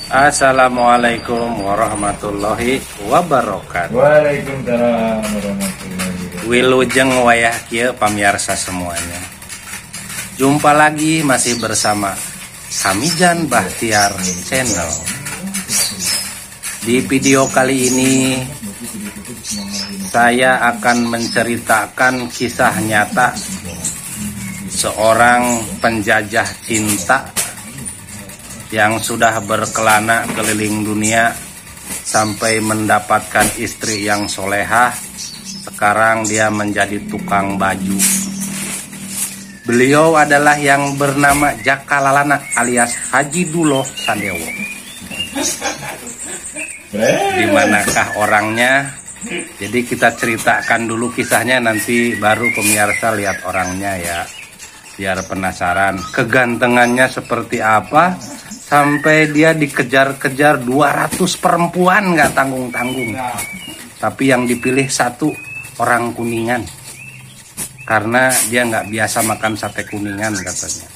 Assalamualaikum warahmatullahi wabarakatuh. Waalaikumsalam warahmatullahi wabarakatuh. Wilujeng wayah kieu pamirsa semuanya. Jumpa lagi masih bersama Samijan Bahtiar Channel. Di video kali ini saya akan menceritakan kisah nyata seorang penjajah cinta yang sudah berkelana keliling dunia sampai mendapatkan istri yang solehah. Sekarang dia menjadi tukang baju. Beliau adalah yang bernama Jaka Lalana alias Haji Duloh Sadewo. Di manakah orangnya? Jadi kita ceritakan dulu kisahnya, nanti baru pemirsa lihat orangnya ya, biar penasaran kegantengannya seperti apa sampai dia dikejar-kejar 200 perempuan nggak tanggung-tanggung. Tapi yang dipilih satu orang Kuningan, karena dia nggak biasa makan sate Kuningan katanya.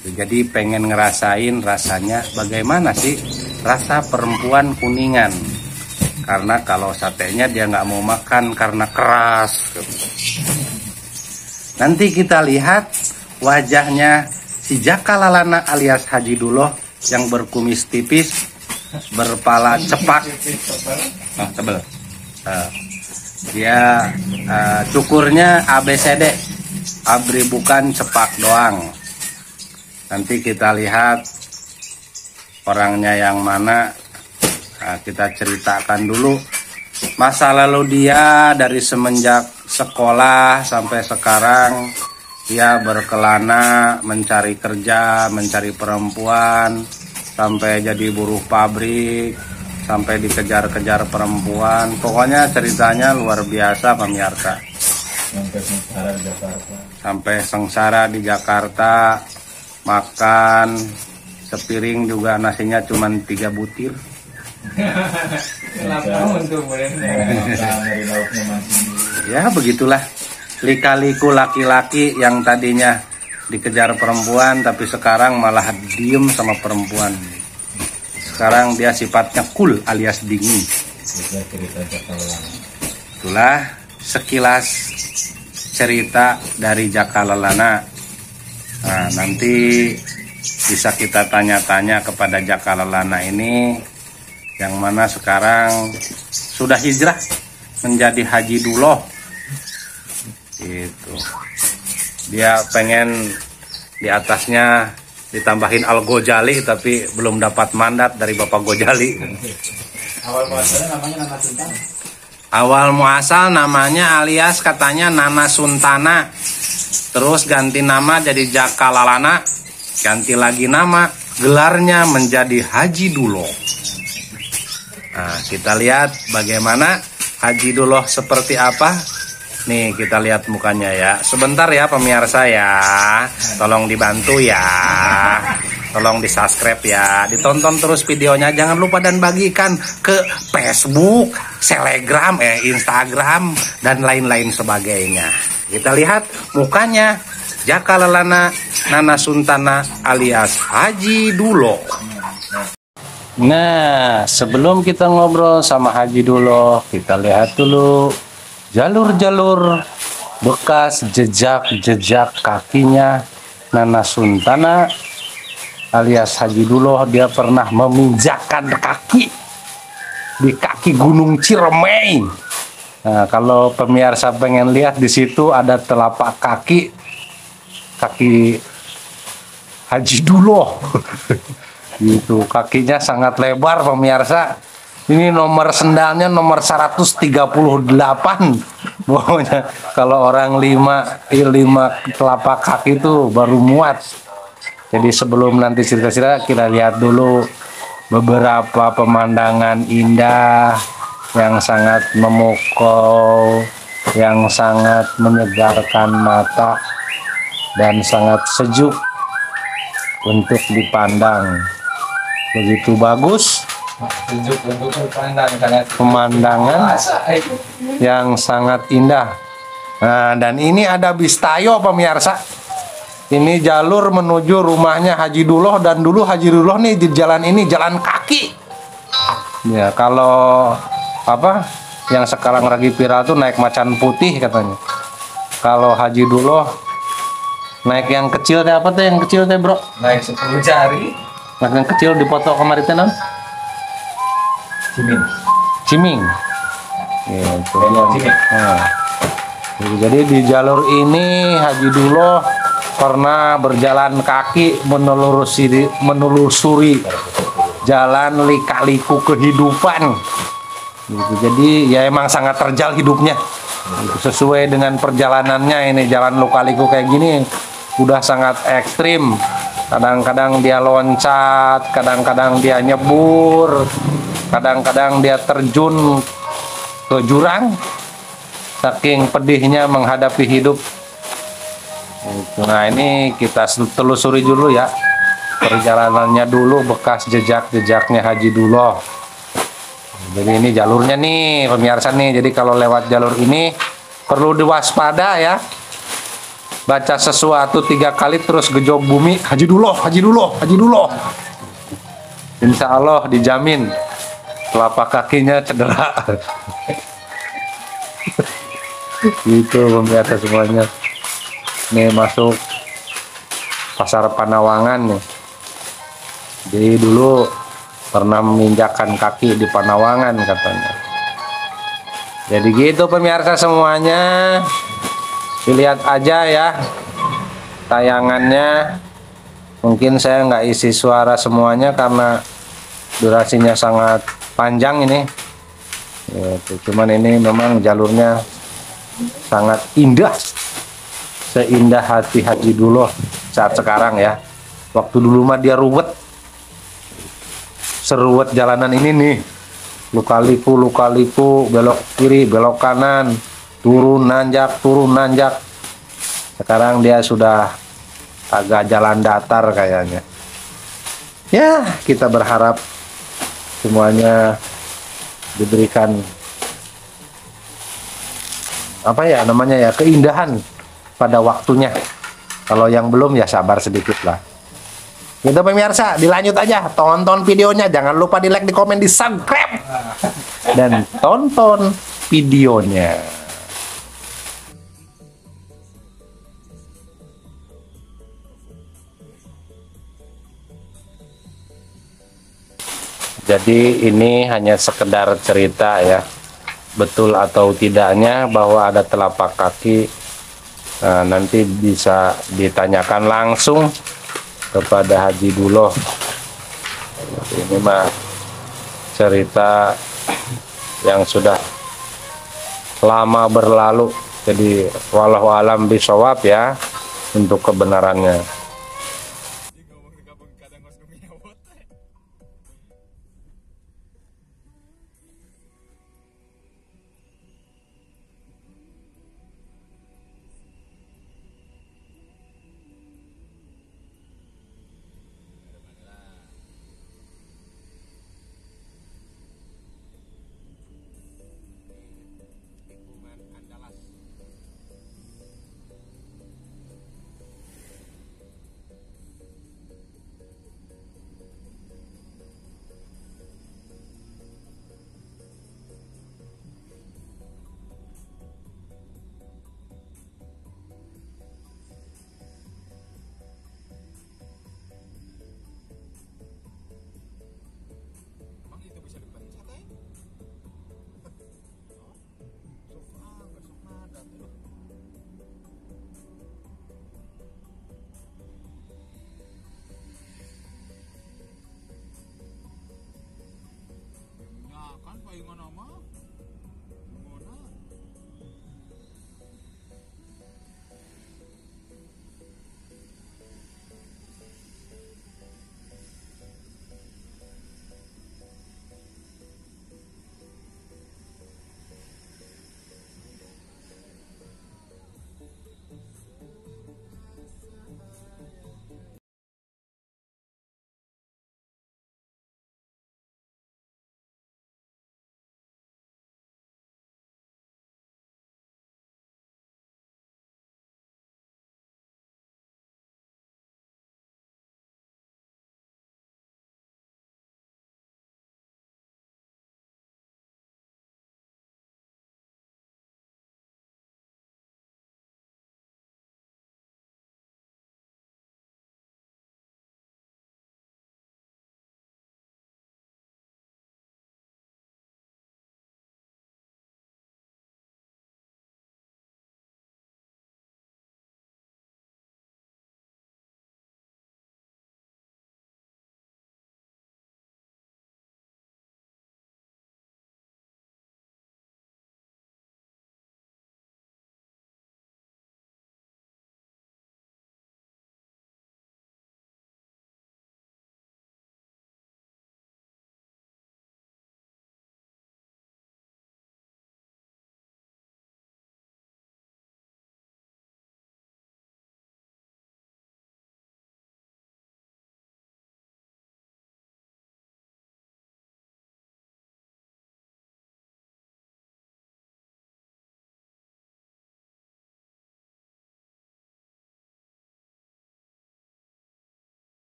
Jadi pengen ngerasain rasanya bagaimana sih rasa perempuan Kuningan. Karena kalau satenya dia nggak mau makan karena keras. Nanti kita lihat wajahnya si Jaka Lalana alias Haji Duloh yang berkumis tipis, berpala cepak, tebel. Dia cukurnya ABCD, abri bukan cepak doang. Nanti kita lihat orangnya yang mana. Kita ceritakan dulu masa lalu dia dari semenjak sekolah sampai sekarang. Dia berkelana mencari kerja, mencari perempuan, sampai jadi buruh pabrik, sampai dikejar-kejar perempuan. Pokoknya ceritanya luar biasa pemirsa. Sampai sengsara di Jakarta. Sampai sengsara di Jakarta, makan sepiring juga nasinya cuma 3 butir. Ya begitulah. Lika-liku laki-laki yang tadinya dikejar perempuan tapi sekarang malah diem sama perempuan. Sekarang dia sifatnya cool alias dingin. Itulah sekilas cerita dari Jaka Lalana. Nah, nanti bisa kita tanya-tanya kepada Jaka Lalana ini, yang mana sekarang sudah hijrah menjadi Haji Duloh. Gitu. Dia pengen di atasnya ditambahin Al Ghazali tapi belum dapat mandat dari Bapak Ghazali. Awal muasal namanya alias katanya Nana Suntana. Terus ganti nama jadi Jaka Lalana. Ganti lagi nama, gelarnya menjadi Haji Duloh. Nah, kita lihat bagaimana Haji Duloh seperti apa. Nih kita lihat mukanya ya. Sebentar ya pemirsa ya. Tolong dibantu ya. Tolong di subscribe ya. Ditonton terus videonya. Jangan lupa dan bagikan ke Facebook, Telegram, Instagram, dan lain-lain sebagainya. Kita lihat mukanya Jaka Lalana Nana Suntana alias Haji Duloh. Nah, sebelum kita ngobrol sama Haji Duloh, kita lihat dulu jalur-jalur bekas jejak-jejak kakinya Nana Suntana alias Haji Duloh. Dia pernah meminjakan kaki di kaki Gunung Ciremai. Nah, kalau pemirsa pengen lihat, di situ ada telapak kaki Haji Duloh. Gitu, kakinya sangat lebar pemirsa. Ini nomor sendalnya nomor 138. Pokoknya kalau orang 5 telapak kaki itu baru muat. Jadi sebelum nanti cerita-cerita, kita lihat dulu beberapa pemandangan indah yang sangat memukau, yang sangat menyegarkan mata dan sangat sejuk untuk dipandang. Begitu bagus pemandangan yang sangat indah. Nah, dan ini ada bis tayo pemirsa. Ini jalur menuju rumahnya Haji Duloh, dan dulu Haji Duloh nih di jalan ini jalan kaki. Ya, kalau apa yang sekarang lagi viral tuh naik macan putih katanya. Kalau Haji Duloh naik yang kecil teh, apa teh yang kecil teh, Bro? Naik 10 jari. Naik yang kecil dipoto kemarin teh non? Ciming. Ciming. Gitu. Ciming. Nah, jadi di jalur ini Haji Duloh pernah berjalan kaki menelusuri jalan lika-liku kehidupan. Gitu. Jadi ya emang sangat terjal hidupnya. Gitu. Sesuai dengan perjalanannya, ini jalan lika-liku kayak gini udah sangat ekstrim. Kadang-kadang dia loncat, kadang-kadang dia nyebur, kadang-kadang dia terjun ke jurang. Saking pedihnya menghadapi hidup. Nah, ini kita telusuri dulu ya perjalanannya dulu, bekas jejak-jejaknya Haji Duloh. Jadi ini jalurnya nih pemirsa nih. Jadi kalau lewat jalur ini perlu diwaspada ya. Baca sesuatu 3 kali terus gejok bumi, Haji Duloh, Haji Duloh, Haji Duloh. Insya Allah dijamin telapak kakinya cedera. Gitu pemirsa semuanya. Nih masuk pasar Panawangan nih. Jadi dulu pernah menginjakkan kaki di Panawangan katanya. Jadi gitu pemirsa semuanya. Dilihat aja ya tayangannya. Mungkin saya nggak isi suara semuanya karena durasinya sangat panjang ini. Cuman ini memang jalurnya sangat indah. Seindah hati Haji Duloh saat sekarang ya. Waktu dulu mah dia ruwet. Seruwet jalanan ini nih. Luka-liku, belok kiri, belok kanan, turun nanjak. Sekarang dia sudah agak jalan datar kayaknya. Ya, kita berharap semuanya diberikan apa ya namanya ya, keindahan pada waktunya. Kalau yang belum ya sabar sedikit lah. Gitu pemirsa, dilanjut aja, tonton videonya, jangan lupa di like, di komen, di subscribe, dan tonton videonya. Jadi ini hanya sekedar cerita ya, betul atau tidaknya bahwa ada telapak kaki. Nah, nanti bisa ditanyakan langsung kepada Haji Duloh. Ini mah cerita yang sudah lama berlalu. Jadi wallahu alam bisawab ya untuk kebenarannya.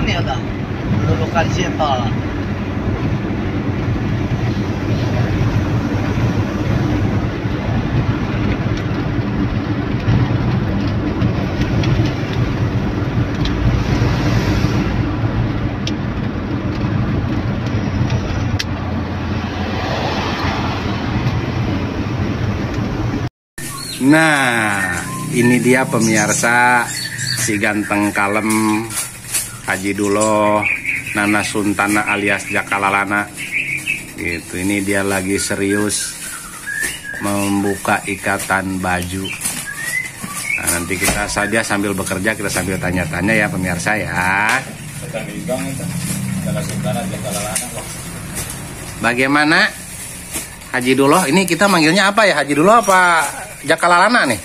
Sekarang ya kan, mendudukan siapa? Nah, ini dia pemirsa si ganteng kalem Haji Duloh Nana Suntana alias Jakalalana. Gitu, ini dia lagi serius membuka ikatan baju. Nah, nanti kita saja sambil bekerja, kita sambil tanya-tanya ya pemirsa ya. Bagaimana Haji Duloh? Ini kita manggilnya apa ya? Haji Duloh apa Jakalalana nih?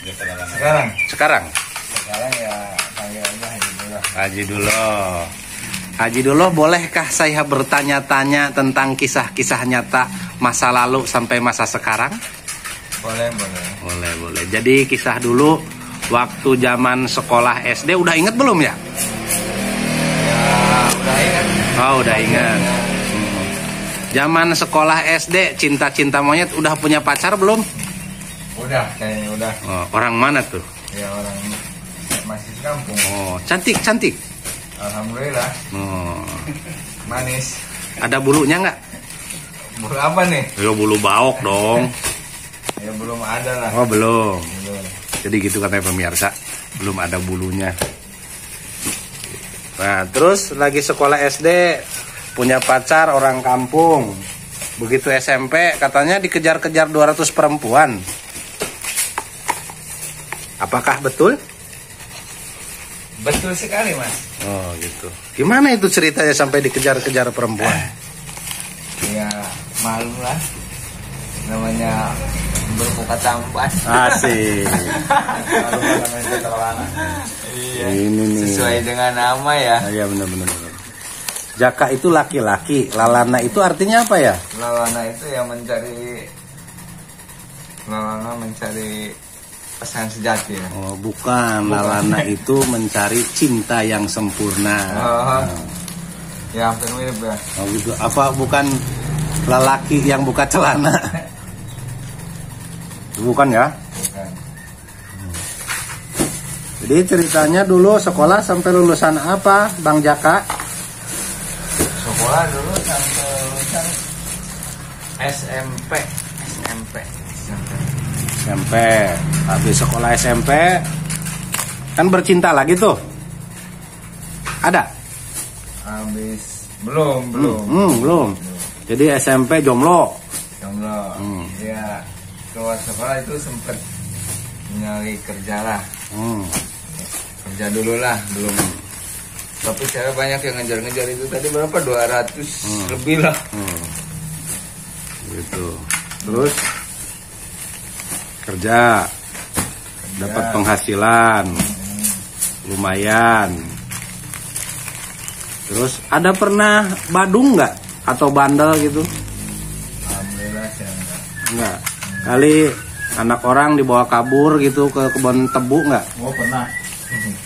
Sekarang Sekarang ya panggilnya Haji Duloh. Haji Duloh. Haji Duloh, bolehkah saya bertanya-tanya tentang kisah-kisah nyata masa lalu sampai masa sekarang? Boleh. Boleh. Jadi kisah dulu waktu zaman sekolah SD, udah inget belum ya? Ya udah ingat. Oh, udah ingat. Zaman sekolah SD, cinta-cinta monyet udah punya pacar belum? Udah kayaknya udah. Oh, orang mana tuh? Ya orang masih di kampung. Oh, cantik. Alhamdulillah. Oh, Manis. ada bulunya nggak? Bulu apa nih? Ya bulu baok dong. Ya belum ada lah. Oh, belum. Belum. Jadi gitu katanya pemirsa, belum ada bulunya. Nah, terus lagi sekolah SD, punya pacar orang kampung. Begitu SMP katanya dikejar-kejar 200 perempuan. Apakah betul? Betul sekali, Mas. Oh, gitu. Gimana itu ceritanya sampai dikejar-kejar perempuan? Ya malu lah. Namanya berbuka tampan. Asik. Iya. Ini nih. Sesuai dengan nama ya. Iya, benar. Jaka itu laki-laki, lalana itu artinya apa ya? Lalana itu yang mencari pasangan sejati ya. Oh, bukan. Lalana itu mencari cinta yang sempurna. Oh, ya hampir mirip ya. Oh, gitu. Apa bukan lelaki yang buka celana? Bukan ya? Bukan. Jadi ceritanya dulu sekolah sampai lulusan apa, Bang Jaka? Sekolah dulu sampai lulusan SMP. Habis sekolah SMP kan bercinta lagi tuh. Ada? Habis belum. Belum. Jadi SMP jomblo. Jomblo. Ya keluar sekolah itu sempet nyari kerja lah. Kerja dulu lah, belum. Tapi saya banyak yang ngejar-ngejar itu tadi berapa? 200 lebih lah. Gitu. Terus kerja. Dapat penghasilan. Lumayan. Terus ada pernah badung nggak? Atau bandel gitu? Alhamdulillah saya Enggak. Kali anak orang dibawa kabur gitu ke kebun tebu nggak? Oh pernah. Enggak.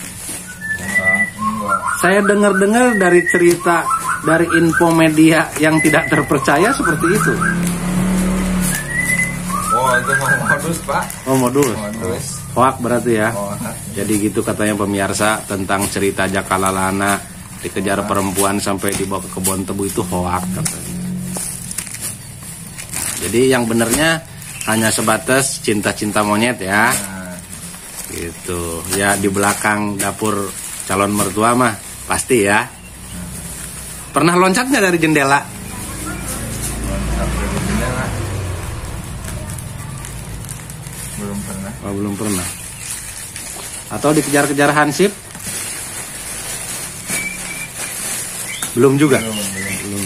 Saya dengar-dengar dari cerita dari info media yang tidak terpercaya seperti itu. Oh itu mau modus pak. Oh, modus. Hoak berarti ya. Jadi gitu katanya pemirsa tentang cerita Jakalalana dikejar perempuan sampai dibawa ke kebun tebu itu hoak katanya. Jadi yang benernya hanya sebatas cinta-cinta monyet ya. Gitu. Ya di belakang dapur calon mertua mah pasti ya. Pernah loncatnya dari jendela? Belum pernah. Oh, belum pernah. Atau dikejar-kejar hansip? Belum juga. Belum.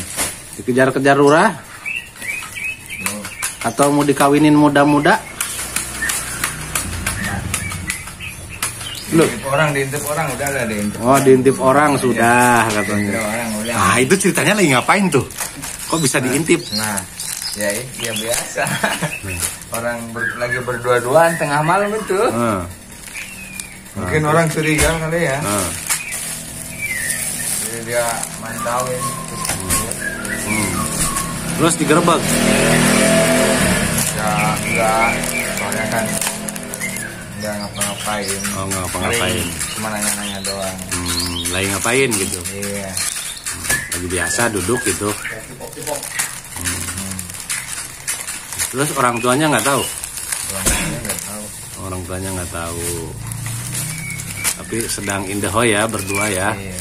Dikejar-kejar lurah? Atau mau dikawinin muda-muda? Loh. Diintip orang udah ada diintip. Oh, diintip orang sudah katanya. Orang udah. Ah, itu ceritanya lagi ngapain tuh? Kok bisa diintip? Nah, ya biasa. Orang lagi berdua-duaan tengah malam itu. Mungkin orang curiga kali ya. Jadi dia mantauin. Terus digerebek? Ya enggak, soalnya kan enggak ngapa-ngapain. Oh, nggak ngapa-ngapain. Cuma nanya-nanya doang. Lagi ngapain gitu? Iya. Lagi biasa duduk gitu. Terus orang tuanya nggak tahu? Orangnya nggak tahu. Orang tuanya nggak tahu. Tapi sedang indah ya berdua ya. Iya.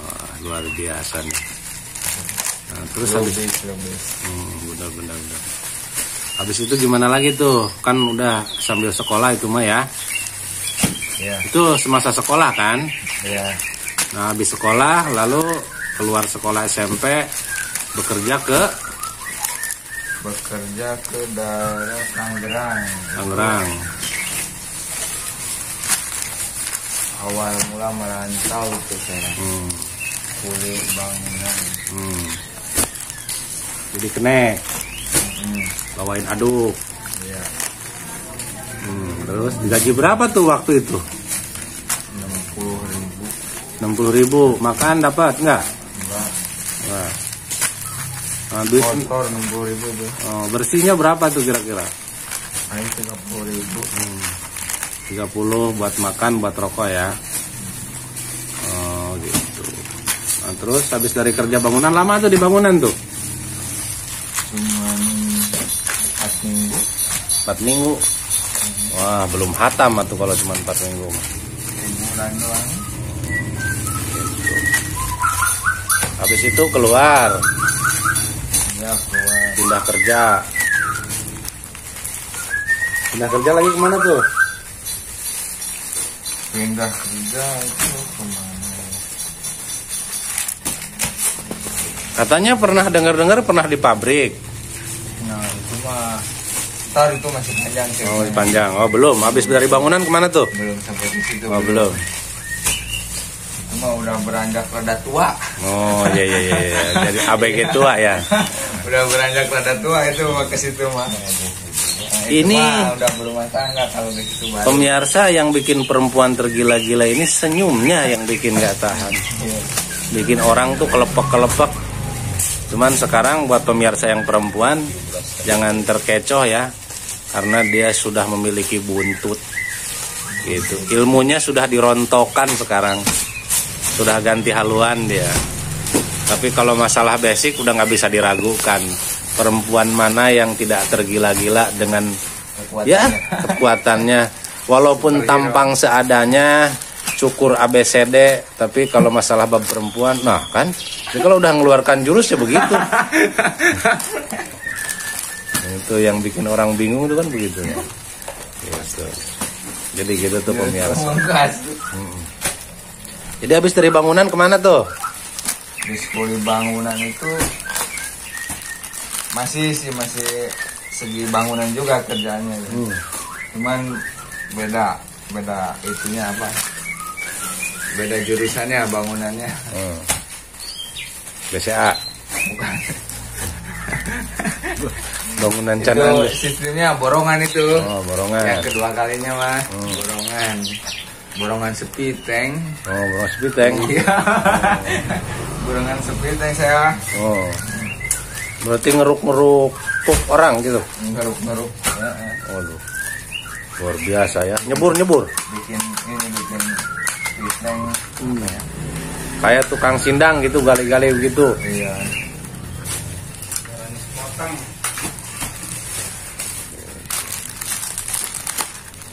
Wah, luar biasa nih. Nah, terus habis Lubis. benar. Habis itu gimana lagi tuh? Kan udah sambil sekolah itu mah ya. Iya. Itu semasa sekolah kan? Iya. Nah, habis sekolah lalu keluar sekolah SMP bekerja ke daerah Tangerang. Tangerang. Awal mula merantau itu saya. Kulit bangunan. Jadi kenek, bawain aduk. Iya. Terus digaji berapa tuh waktu itu? 60.000. 60.000. Makan dapat nggak? Enggak. Wah. Habis Kotor 60.000 tuh. bersihnya berapa tuh kira-kira? Ayo 30.000. 30 buat makan, buat rokok ya. Oh gitu. Nah, terus habis dari kerja bangunan lama tuh di bangunan tuh? Cuman 4 minggu. 4 minggu. Wah, belum hatam tuh kalau cuma 4 minggu. Sebulan doang. Habis itu keluar, Ya keluar. pindah kerja. Pindah kerja lagi kemana tuh? Pindah kerja itu kemana? Katanya pernah dengar-dengar pernah di pabrik. Nah itu mah ntar itu masih panjang sih. Oh, panjang. Oh, belum. Habis dari bangunan kemana tuh? Belum sampai di situ. Oh, belum. Itu mah udah beranjak rada tua. Oh, iya. Jadi ABG tua ya. Udah beranjak rada tua itu mah ke situ mah. Nah, itu Ini mah udah berumah tangga kalau ke situ baru. pemirsa yang bikin perempuan tergila-gila ini senyumnya yang bikin nggak tahan. Iya. Bikin orang tuh kelepek-kelepek. Cuman sekarang buat pemirsa yang perempuan jangan terkecoh ya, karena dia sudah memiliki buntut gitu. Ilmunya sudah dirontokkan sekarang, sudah ganti haluan dia. Tapi kalau masalah basic udah nggak bisa diragukan. Perempuan mana yang tidak tergila-gila dengan kekuatannya, walaupun tampang seadanya, cukur ABCD, tapi kalau masalah bab perempuan, nah kan, jadi kalau udah ngeluarkan jurus ya begitu. Itu yang bikin orang bingung itu kan begitu ya. Gitu. Jadi gitu tuh pemirsa. Jadi habis dari bangunan kemana tuh? Di sekolah bangunan itu masih segi bangunan juga kerjaannya. Cuman beda itunya apa? Beda jurusannya bangunannya. BCA. Bukan. Bangunan Itu cadangan. sistemnya borongan itu. Oh, borongan. Yang kedua kalinya mah borongan sepiteng. Oh, borongan sepiteng. Iya. Borongan sepiteng saya. Oh. Berarti ngeruk-ngeruk pup orang gitu. Ngeruk-ngeruk. Waduh. Luar biasa ya. Nyebur. Bikin sepiteng. Kayak tukang sindang gitu, gali-gali begitu. Iya.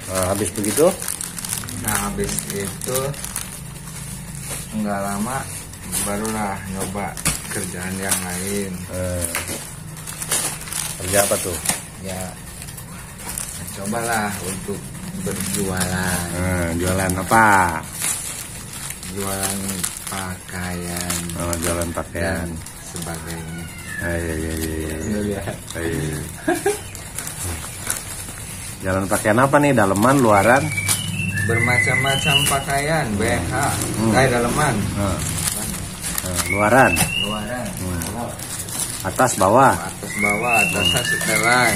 Nah, habis begitu? Nah, habis itu nggak lama barulah nyoba kerjaan yang lain. Kerja apa tuh? Ya, cobalah untuk berjualan. Jualan apa? Jualan pakaian. Oh, jualan pakaian. Sebagainya. Iya. Jalan pakaian apa nih? Daleman, luaran? Bermacam-macam pakaian, BH, kayak daleman. Luaran? Luaran. Atas, bawah? Atas bawah, atasnya setelan.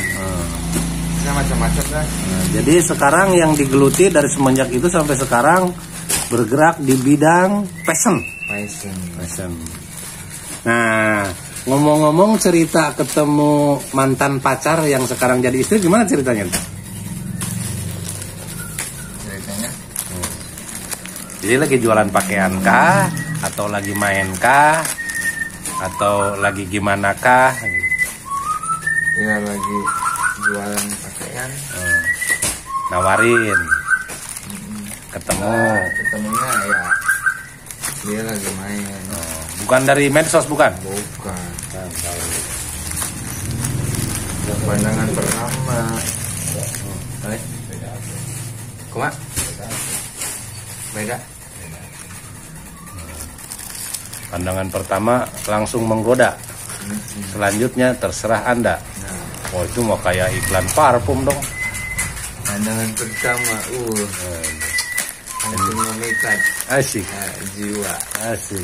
Ya, macam-macam lah. Jadi sekarang yang digeluti dari semenjak itu sampai sekarang bergerak di bidang fashion. Asem. Nah, ngomong-ngomong cerita ketemu mantan pacar yang sekarang jadi istri, gimana ceritanya? Ceritanya? Jadi lagi jualan pakaian kah? Atau lagi main kah? Atau lagi gimana kah? Ya lagi jualan pakaian. Nawarin. Ketemu. Ketemunya ya dia lagi main. Bukan dari medsos, bukan? Bukan. Pandangan pertama. Kuma? Beda. Pandangan pertama langsung menggoda. Selanjutnya terserah Anda. Oh, itu mau kayak iklan parfum dong. Pandangan pertama, langsung memikat Asik. jiwa. Asik.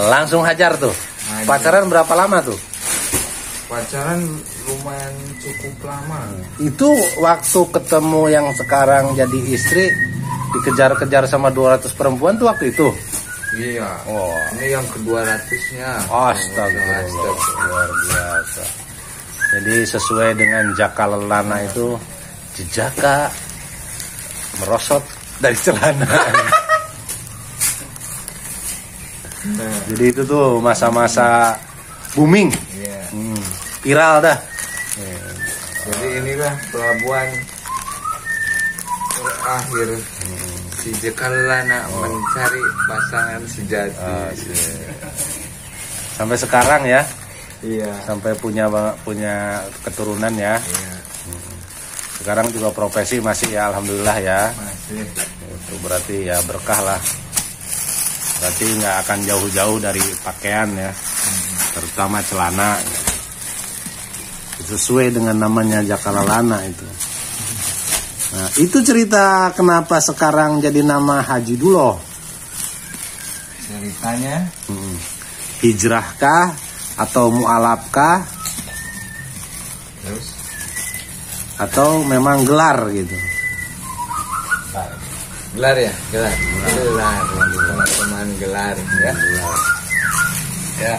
Langsung hajar tuh. Hajar. Pacaran berapa lama tuh? Pacaran lumayan cukup lama. Itu waktu ketemu yang sekarang jadi istri, dikejar-kejar sama 200 perempuan tuh waktu itu? Iya. Oh. Ini yang ke-200-nya. Astagfirullah, luar biasa. Jadi sesuai dengan jaka lelana itu, jejaka merosot dari celana. Nah, Jadi itu tuh masa-masa booming, iya. viral dah. Jadi inilah pelabuhan terakhir si Jekalana mencari pasangan sejati. Sampai sekarang ya, Iya. sampai punya keturunan ya. Iya. Sekarang juga profesi masih ya, alhamdulillah ya. Masih. Itu berarti ya berkah lah. Berarti nggak akan jauh-jauh dari pakaian ya, terutama celana. Sesuai dengan namanya jakalalana itu. Nah, itu cerita kenapa sekarang jadi nama Haji Duloh. Ceritanya Hijrahkah atau mu'alafkah terus atau memang gelar gitu? gelar ya, gelar. Teman-teman gelar ya. Ya.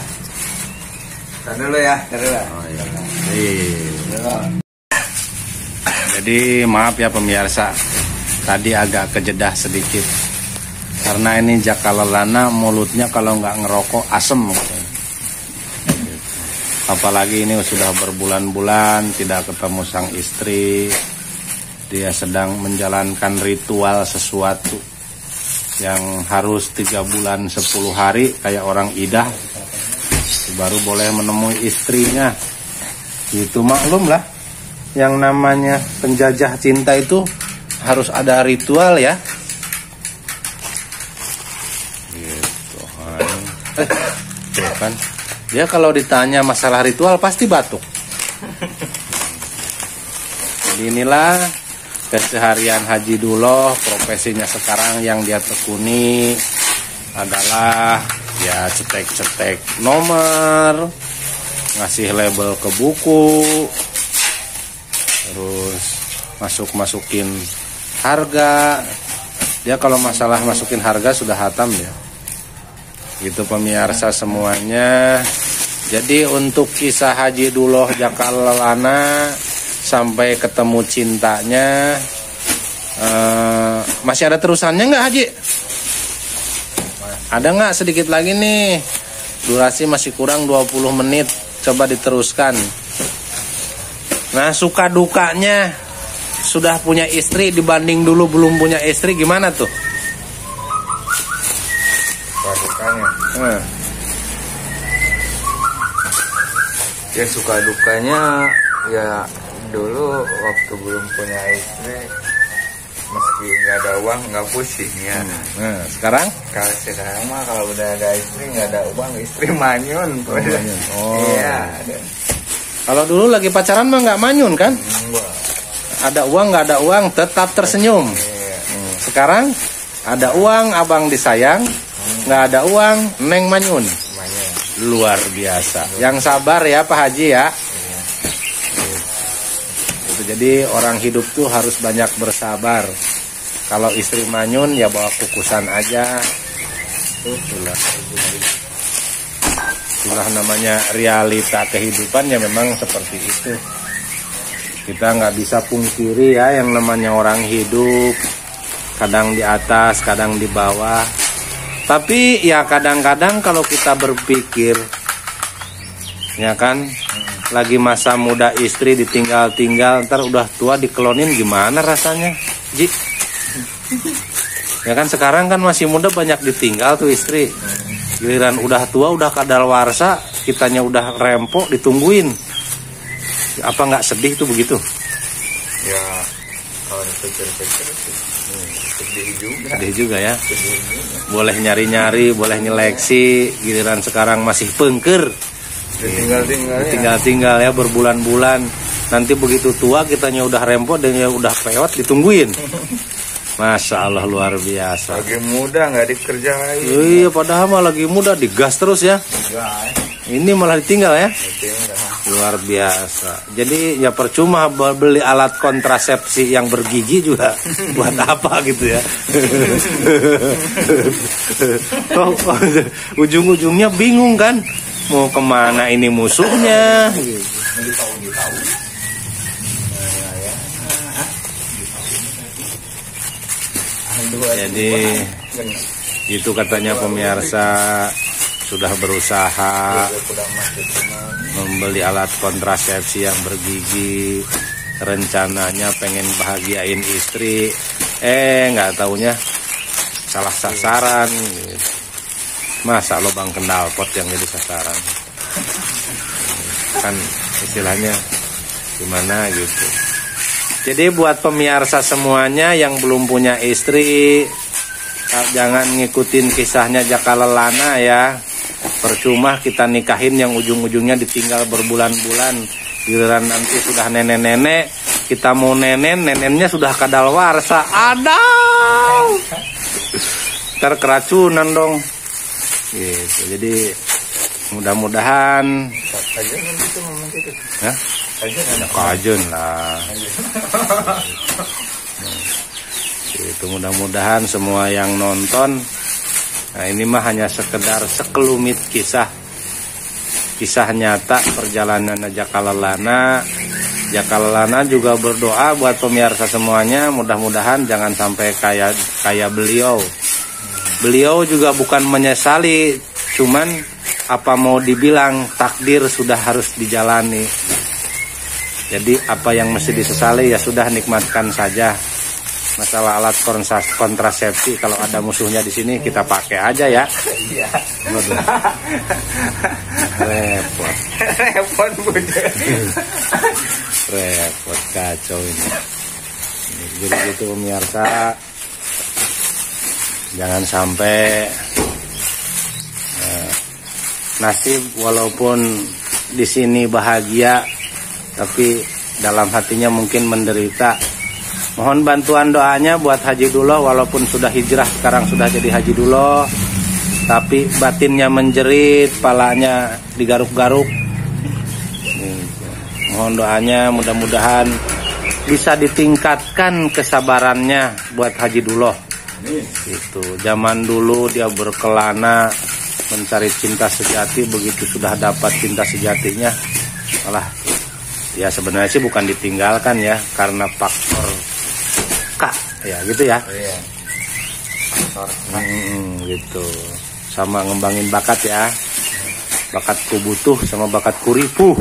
Tar dulu ya, tar dulu. Oh, iya. Jadi maaf ya pemirsa, tadi agak kejedah sedikit karena ini jakalalana mulutnya kalau nggak ngerokok asem. Apalagi ini sudah berbulan-bulan tidak ketemu sang istri, dia sedang menjalankan ritual sesuatu yang harus 3 bulan 10 hari kayak orang idah baru boleh menemui istrinya. Itu maklum lah, yang namanya penjajah cinta itu harus ada ritual ya. Gitu kan. Dia kalau ditanya masalah ritual pasti batuk. Jadi inilah keseharian Haji Duloh. Profesinya sekarang yang dia tekuni adalah ya cetek-cetek nomor, ngasih label ke buku, terus masukin harga. Dia kalau masalah masukin harga sudah hatam ya. Gitu pemirsa semuanya. Jadi untuk kisah Haji Duloh Jakalalana sampai ketemu cintanya, masih ada terusannya nggak Haji? Ada nggak sedikit lagi nih? Durasi masih kurang 20 menit. Coba diteruskan. Nah, suka dukanya sudah punya istri dibanding dulu belum punya istri gimana tuh? Dukanya. Ya suka dukanya ya dulu waktu belum punya istri meski nggak ada uang nggak pusing ya. Nah, sekarang? Kalau sekarang mah kalau udah ada istri nggak ada uang istri manyun. Oh. Iya. Kalau dulu lagi pacaran mah nggak manyun kan? Enggak. Ada uang nggak ada uang tetap tersenyum. Iya. Sekarang ada uang abang disayang, nggak ada uang neng manyun. Manyun. Luar biasa. Yang sabar ya Pak Haji ya. Jadi orang hidup tuh harus banyak bersabar. Kalau istri manyun ya bawa kukusan aja. Itulah namanya realita kehidupan ya, memang seperti itu. Kita nggak bisa pungkiri ya, yang namanya orang hidup kadang di atas, kadang di bawah. Tapi ya kadang-kadang kalau kita berpikir, ya kan, lagi masa muda istri ditinggal-tinggal, ntar udah tua dikelonin gimana rasanya, Ji? Ya kan sekarang kan masih muda banyak ditinggal tuh istri. Giliran udah tua, udah kadaluarsa, kitanya udah rempok ditungguin. Apa nggak sedih tuh begitu? Ya kalau dipikir-pikir sedih juga. Sedih juga ya. Sedih juga. Boleh nyari-nyari, boleh nyeleksi, giliran sekarang masih pengker. Tinggal-tinggal ya berbulan-bulan. Nanti begitu tua kitanya udah rempok dan ya udah peot ditungguin. Masya Allah, luar biasa. Lagi muda nggak dikerjain. Iya, padahal mah lagi muda digas terus ya. Ini malah ditinggal ya. Luar biasa. Jadi ya percuma beli alat kontrasepsi yang bergigi juga. Buat apa gitu ya. Ujung-ujungnya bingung kan, mau kemana ini musuhnya gitu. Jadi itu katanya pemirsa sudah berusaha membeli alat kontrasepsi yang bergigi, rencananya pengen bahagiain istri, nggak taunya salah sasaran gitu. Masa lubang knalpot yang jadi sasaran, kan istilahnya gimana gitu. Jadi buat pemirsa semuanya yang belum punya istri, jangan ngikutin kisahnya Jaka Lelana ya. Percuma kita nikahin yang ujung-ujungnya ditinggal berbulan-bulan. Giliran nanti sudah nenek-nenek, kita mau nenennya sudah kadaluarsa. Aduh, ntar keracunan dong. Gitu. Jadi mudah-mudahan. Kajen lah. Itu mudah-mudahan semua yang nonton. Nah ini mah hanya sekedar sekelumit kisah nyata perjalanan Jaka Lelana. Jaka Lelana juga berdoa buat pemirsa semuanya, mudah-mudahan jangan sampai kayak beliau. Beliau juga bukan menyesali, cuman apa mau dibilang, takdir sudah harus dijalani. Jadi apa yang mesti disesali ya sudah, nikmatkan saja. Masalah alat kontrasepsi kalau ada musuhnya di sini kita pakai aja ya. Iya. Repot. Repot bener. Repot, kacau ini. Jadi gitu pemirsa, jangan sampai nasib walaupun di sini bahagia tapi dalam hatinya mungkin menderita. Mohon bantuan doanya buat Haji Duloh, walaupun sudah hijrah sekarang sudah jadi Haji Duloh, tapi batinnya menjerit, palanya digaruk-garuk. Mohon doanya, mudah-mudahan bisa ditingkatkan kesabarannya buat Haji Duloh. Itu zaman dulu dia berkelana mencari cinta sejati, begitu sudah dapat cinta sejatinya malah ya sebenarnya sih bukan ditinggalkan ya, karena faktor K ya gitu ya. Iya. Gitu. Sama ngembangin bakat ya. Bakatku butuh sama bakatku ripuh.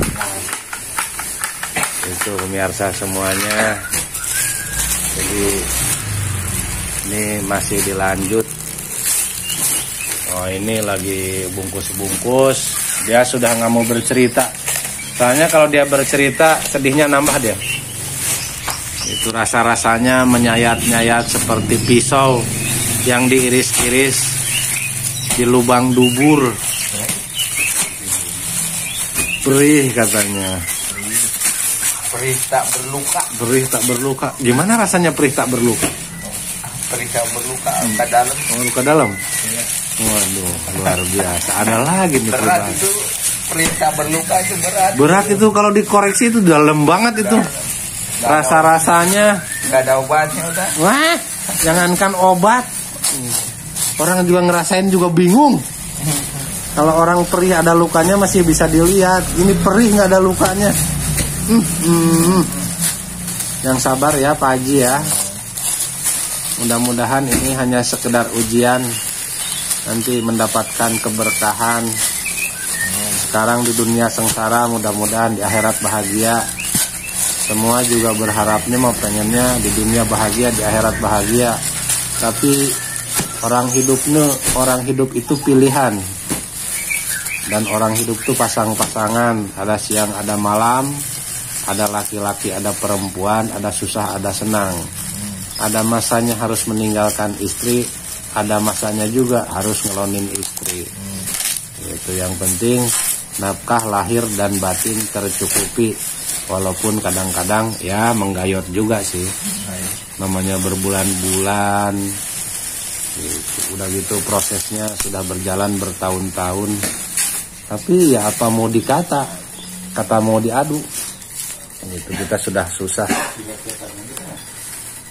Itu pemirsa semuanya. Jadi ini masih dilanjut. Oh ini lagi bungkus-bungkus. Dia sudah nggak mau bercerita. Soalnya kalau dia bercerita sedihnya nambah dia. Itu rasa-rasanya menyayat-nyayat seperti pisau yang diiris-iris di lubang dubur. Perih katanya. Perih tak berluka. Perih tak berluka. Gimana rasanya perih tak berluka? Perih tak berluka, luka dalam. Oh, luka dalam? Iya. Waduh, luar biasa. Ada lagi nih berat perubahan. Itu perih tak berluka itu berat. Berat itu kalau dikoreksi itu dalam banget itu. Rasa-rasanya nggak ada obatnya udah. Wah, jangankan obat, Orang juga ngerasain juga bingung. Kalau orang perih ada lukanya masih bisa dilihat. Ini perih nggak ada lukanya. Yang sabar ya Pak Haji ya. Mudah-mudahan ini hanya sekedar ujian. Nanti mendapatkan keberkahan. Sekarang di dunia sengsara, mudah-mudahan di akhirat bahagia. Semua juga berharapnya mau pengennya di dunia bahagia, di akhirat bahagia. Tapi orang hidup itu pilihan. Dan orang hidup itu pasang-pasangan, ada siang, ada malam, ada laki-laki, ada perempuan, ada susah, ada senang. Ada masanya harus meninggalkan istri, ada masanya juga harus ngelonin istri. Itu yang penting, nafkah lahir dan batin tercukupi. Walaupun kadang-kadang ya menggayot juga sih. Namanya berbulan-bulan. Udah gitu prosesnya sudah berjalan bertahun-tahun. Tapi ya apa mau dikata, kata mau diadu, itu kita sudah susah.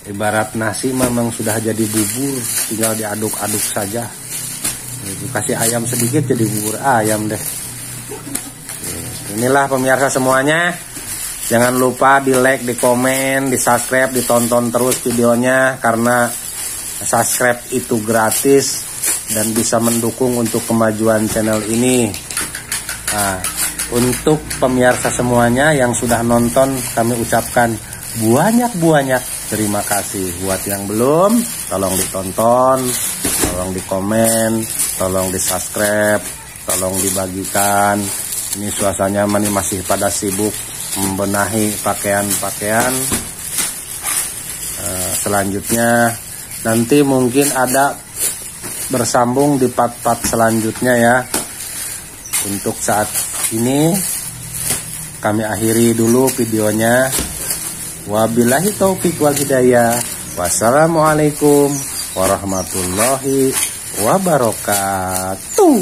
Ibarat nasi memang sudah jadi bubur, tinggal diaduk-aduk saja. Kasih ayam sedikit jadi bubur ayam deh. Inilah pemirsa semuanya. Jangan lupa di like, di komen, di subscribe, ditonton terus videonya. Karena subscribe itu gratis dan bisa mendukung untuk kemajuan channel ini. Nah, untuk pemirsa semuanya yang sudah nonton, kami ucapkan banyak terima kasih. Buat yang belum, tolong ditonton, tolong dikomen, tolong di subscribe, tolong dibagikan. Ini suasananya masih pada sibuk membenahi pakaian-pakaian. Selanjutnya nanti mungkin ada bersambung di part-part selanjutnya ya. Untuk saat ini kami akhiri dulu videonya. Wabillahi taufik wal hidayah. Wassalamualaikum warahmatullahi wabarakatuh.